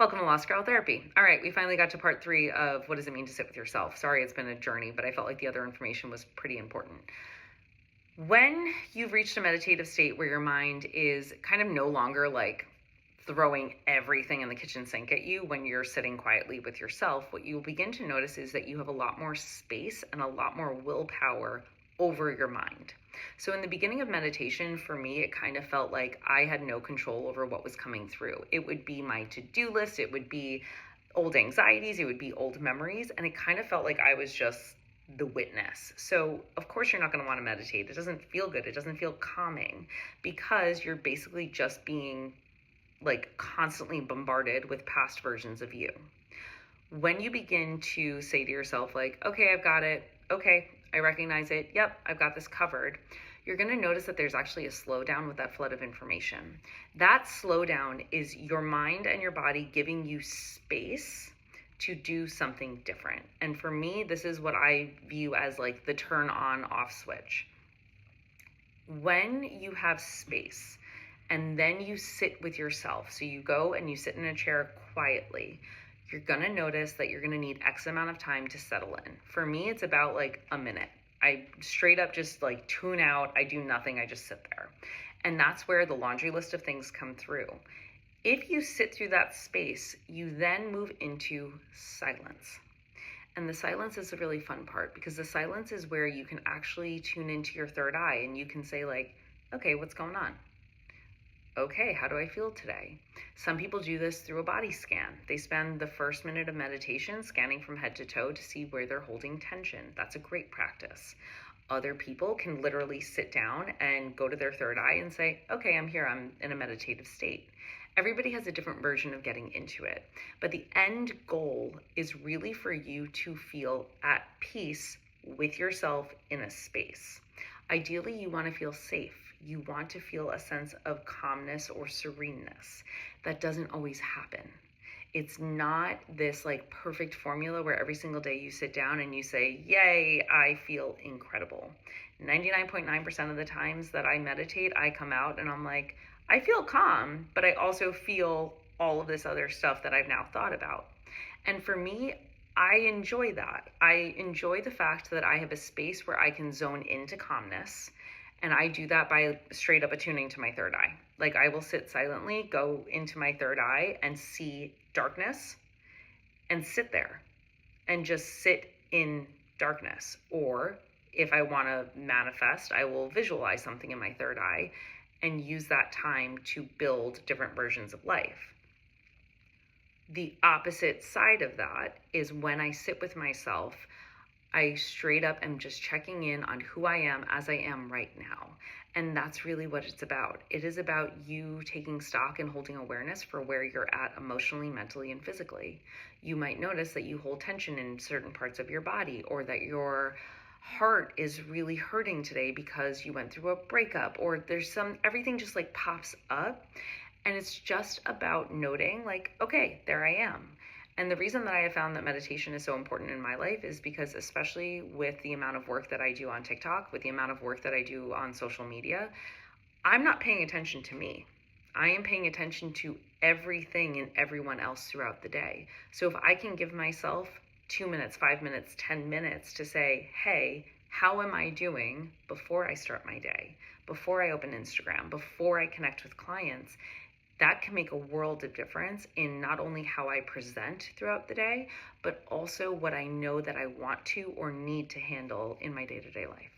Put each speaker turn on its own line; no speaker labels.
Welcome to Lost Girl Therapy. All right, we finally got to part 3 of what does it mean to sit with yourself. Sorry, it's been a journey, but I felt like the other information was pretty important. When you've reached a meditative state where your mind is kind of no longer like throwing everything in the kitchen sink at you when you're sitting quietly with yourself, what you'll begin to notice is that you have a lot more space and a lot more willpower over your mind. So in the beginning of meditation, for me, it kind of felt like I had no control over what was coming through. It would be my to-do list, it would be old anxieties, it would be old memories, and it kind of felt like I was just the witness. So of course you're not going to want to meditate. It doesn't feel good. It doesn't feel calming because you're basically just being like constantly bombarded with past versions of you. When you begin to say to yourself like, okay, I've got it. Okay, I recognize it. Yep, I've got this covered. You're going to notice that there's actually a slowdown with that flood of information. That slowdown is your mind and your body giving you space to do something different. And for me, this is what I view as like the turn on off switch. When you have space and then you sit with yourself, so you go and you sit in a chair quietly, you're gonna notice that you're gonna need X amount of time to settle in. For me, it's about like a minute. I straight up just like tune out. I do nothing. I just sit there. And that's where the laundry list of things come through. If you sit through that space, you then move into silence. And the silence is the really fun part because the silence is where you can actually tune into your third eye and you can say like, okay, what's going on? Okay, how do I feel today? Some people do this through a body scan. They spend the first minute of meditation scanning from head to toe to see where they're holding tension. That's a great practice. Other people can literally sit down and go to their third eye and say, okay, I'm here, I'm in a meditative state. Everybody has a different version of getting into it, but the end goal is really for you to feel at peace with yourself in a space. Ideally, you want to feel safe. You want to feel a sense of calmness or sereneness. That doesn't always happen. It's not this like perfect formula where every single day you sit down and you say, yay, I feel incredible. 99.9% of the times that I meditate, I come out and I'm like, I feel calm, but I also feel all of this other stuff that I've now thought about. And for me, I enjoy that. I enjoy the fact that I have a space where I can zone into calmness. And I do that by straight up attuning to my third eye. Like I will sit silently, go into my third eye and see darkness and sit there and just sit in darkness. Or if I want to manifest, I will visualize something in my third eye and use that time to build different versions of life. The opposite side of that is when I sit with myself, I straight up am just checking in on who I am as I am right now. And that's really what it's about. It is about you taking stock and holding awareness for where you're at emotionally, mentally, and physically. You might notice that you hold tension in certain parts of your body, or that your heart is really hurting today because you went through a breakup, or everything just like pops up. And it's just about noting like, okay, there I am. And the reason that I have found that meditation is so important in my life is because, especially with the amount of work that I do on TikTok, with the amount of work that I do on social media, I'm not paying attention to me. I am paying attention to everything and everyone else throughout the day. So if I can give myself 2 minutes, 5 minutes, 10 minutes to say, hey, how am I doing before I start my day, before I open Instagram, before I connect with clients, that can make a world of difference in not only how I present throughout the day, but also what I know that I want to or need to handle in my day-to-day life.